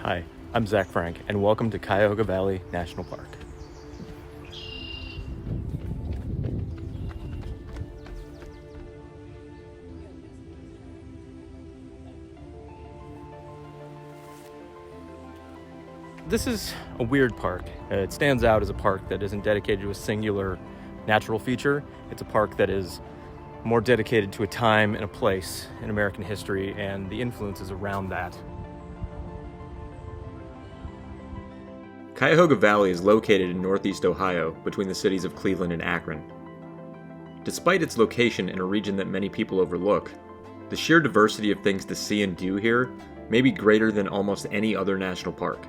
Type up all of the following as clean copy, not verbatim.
Hi, I'm Zach Frank, and welcome to Cuyahoga Valley National Park. This is a weird park. It stands out as a park that isn't dedicated to a singular natural feature. It's a park that is more dedicated to a time and a place in American history and the influences around that. Cuyahoga Valley is located in northeast Ohio, between the cities of Cleveland and Akron. Despite its location in a region that many people overlook, the sheer diversity of things to see and do here may be greater than almost any other national park.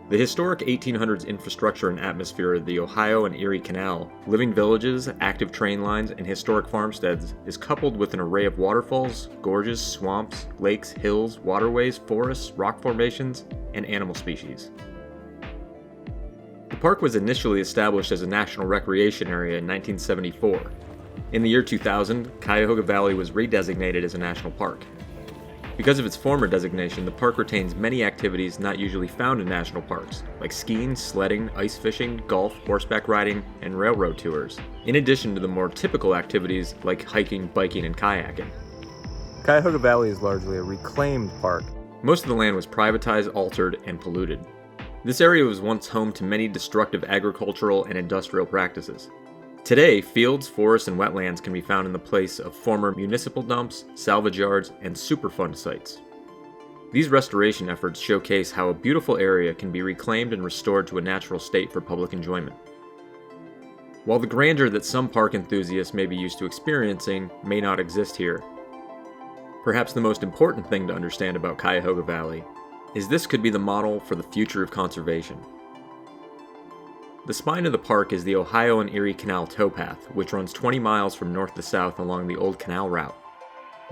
The historic 1800s infrastructure and atmosphere of the Ohio and Erie Canal, living villages, active train lines, and historic farmsteads is coupled with an array of waterfalls, gorges, swamps, lakes, hills, waterways, forests, rock formations, and animal species. The park was initially established as a national recreation area in 1974. In the year 2000, Cuyahoga Valley was redesignated as a national park. Because of its former designation, the park retains many activities not usually found in national parks, like skiing, sledding, ice fishing, golf, horseback riding, and railroad tours, in addition to the more typical activities like hiking, biking, and kayaking. Cuyahoga Valley is largely a reclaimed park. Most of the land was privatized, altered, and polluted. This area was once home to many destructive agricultural and industrial practices. Today, fields, forests, and wetlands can be found in the place of former municipal dumps, salvage yards, and Superfund sites. These restoration efforts showcase how a beautiful area can be reclaimed and restored to a natural state for public enjoyment. While the grandeur that some park enthusiasts may be used to experiencing may not exist here, perhaps the most important thing to understand about Cuyahoga Valley is this could be the model for the future of conservation. The spine of the park is the Ohio and Erie Canal Towpath, which runs 20 miles from north to south along the old canal route.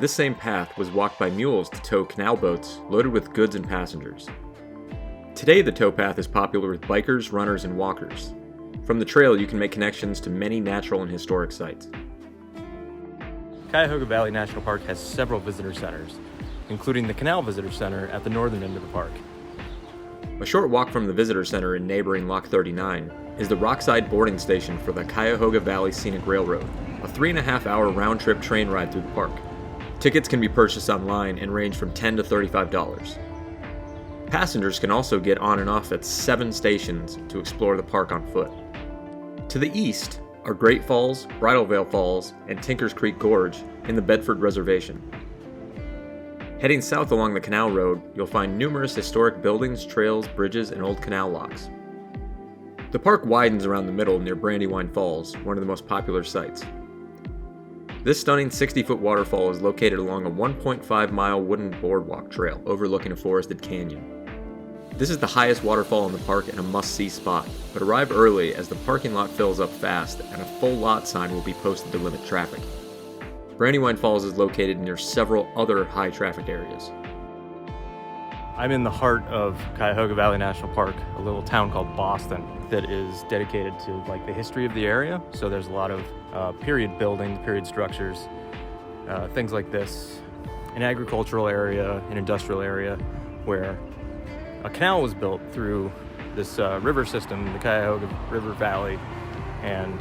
This same path was walked by mules to tow canal boats loaded with goods and passengers. Today, the towpath is popular with bikers, runners, and walkers. From the trail, you can make connections to many natural and historic sites. Cuyahoga Valley National Park has several visitor centers, including the Canal Visitor Center at the northern end of the park. A short walk from the visitor center in neighboring Lock 39 is the Rockside boarding station for the Cuyahoga Valley Scenic Railroad, a 3.5-hour round-trip train ride through the park. Tickets can be purchased online and range from $10 to $35. Passengers can also get on and off at 7 stations to explore the park on foot. To the east are Great Falls, Bridal Veil Falls, and Tinker's Creek Gorge in the Bedford Reservation. Heading south along the canal road, you'll find numerous historic buildings, trails, bridges, and old canal locks. The park widens around the middle near Brandywine Falls, one of the most popular sites. This stunning 60-foot waterfall is located along a 1.5-mile wooden boardwalk trail overlooking a forested canyon. This is the highest waterfall in the park and a must-see spot, but arrive early as the parking lot fills up fast and a full lot sign will be posted to limit traffic. Brandywine Falls is located near several other high-traffic areas. I'm in the heart of Cuyahoga Valley National Park, a little town called Boston that is dedicated to the history of the area. So there's a lot of period buildings, period structures, things like this. An agricultural area, an industrial area where a canal was built through this river system, the Cuyahoga River Valley, and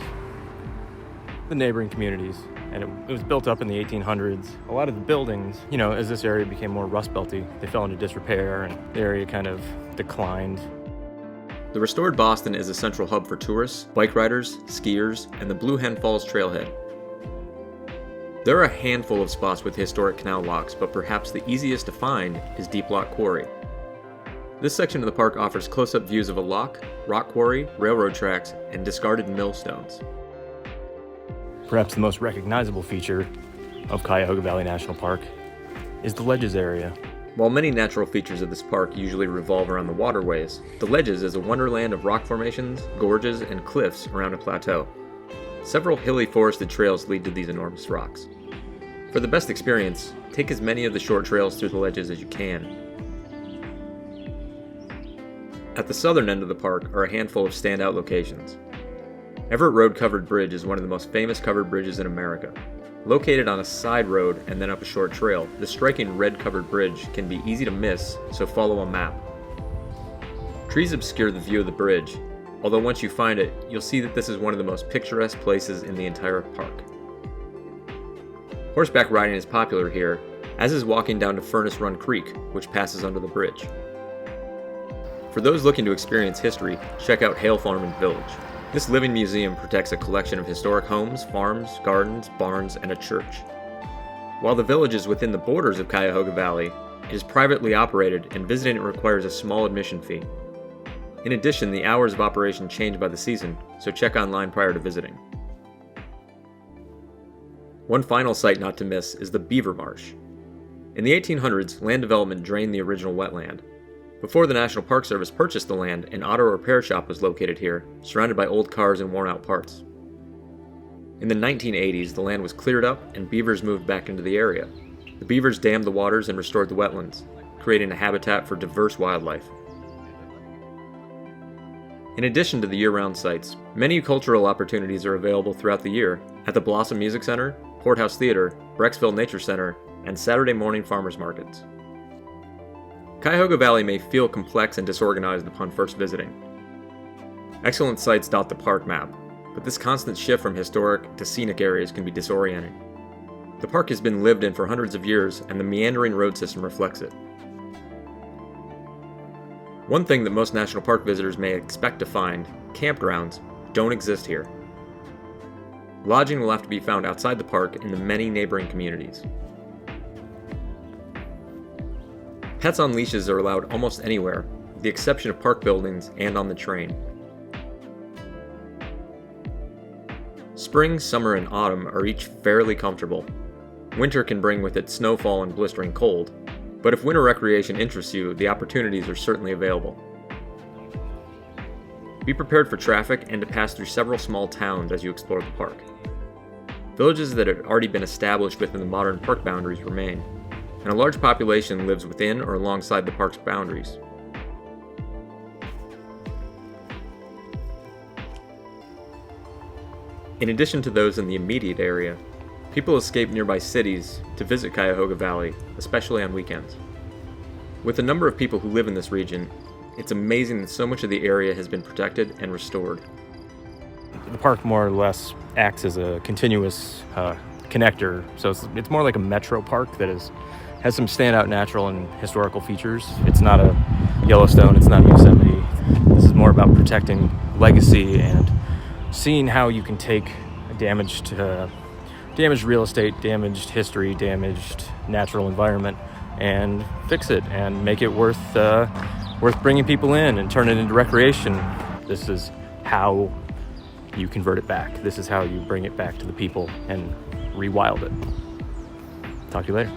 the neighboring communities. And it was built up in the 1800s. A lot of the buildings, as this area became more rust belty, they fell into disrepair and the area kind of declined. The restored Boston is a central hub for tourists, bike riders, skiers, and the Blue Hen Falls trailhead. There are a handful of spots with historic canal locks, but perhaps the easiest to find is Deep Lock Quarry. This section of the park offers close-up views of a lock, rock quarry, railroad tracks, and discarded millstones. Perhaps the most recognizable feature of Cuyahoga Valley National Park is the Ledges area. While many natural features of this park usually revolve around the waterways, the Ledges is a wonderland of rock formations, gorges, and cliffs around a plateau. Several hilly forested trails lead to these enormous rocks. For the best experience, take as many of the short trails through the Ledges as you can. At the southern end of the park are a handful of standout locations. Everett Road Covered Bridge is one of the most famous covered bridges in America. Located on a side road and then up a short trail, the striking red-covered bridge can be easy to miss, so follow a map. Trees obscure the view of the bridge, although once you find it, you'll see that this is one of the most picturesque places in the entire park. Horseback riding is popular here, as is walking down to Furnace Run Creek, which passes under the bridge. For those looking to experience history, check out Hale Farm and Village. This living museum protects a collection of historic homes, farms, gardens, barns, and a church. While the village is within the borders of Cuyahoga Valley, it is privately operated and visiting it requires a small admission fee. In addition, the hours of operation change by the season, so check online prior to visiting. One final site not to miss is the Beaver Marsh. In the 1800s, land development drained the original wetland. Before the National Park Service purchased the land, an auto repair shop was located here, surrounded by old cars and worn-out parts. In the 1980s, the land was cleared up and beavers moved back into the area. The beavers dammed the waters and restored the wetlands, creating a habitat for diverse wildlife. In addition to the year-round sites, many cultural opportunities are available throughout the year at the Blossom Music Center, Porthouse Theater, Brecksville Nature Center, and Saturday morning farmers markets. Cuyahoga Valley may feel complex and disorganized upon first visiting. Excellent sites dot the park map, but this constant shift from historic to scenic areas can be disorienting. The park has been lived in for hundreds of years, and the meandering road system reflects it. One thing that most national park visitors may expect to find, campgrounds, don't exist here. Lodging will have to be found outside the park in the many neighboring communities. Pets on leashes are allowed almost anywhere, with the exception of park buildings and on the train. Spring, summer, and autumn are each fairly comfortable. Winter can bring with it snowfall and blistering cold, but if winter recreation interests you, the opportunities are certainly available. Be prepared for traffic and to pass through several small towns as you explore the park. Villages that had already been established within the modern park boundaries remain, and a large population lives within or alongside the park's boundaries. In addition to those in the immediate area, people escape nearby cities to visit Cuyahoga Valley, especially on weekends. With the number of people who live in this region, it's amazing that so much of the area has been protected and restored. The park more or less acts as a continuous connector, so it's more like a metro park that has some standout natural and historical features. It's not a Yellowstone, it's not Yosemite. This is more about protecting legacy and seeing how you can take damaged real estate, damaged history, damaged natural environment, and fix it and make it worth bringing people in and turn it into recreation. This is how you convert it back. This is how you bring it back to the people and rewild it. Talk to you later.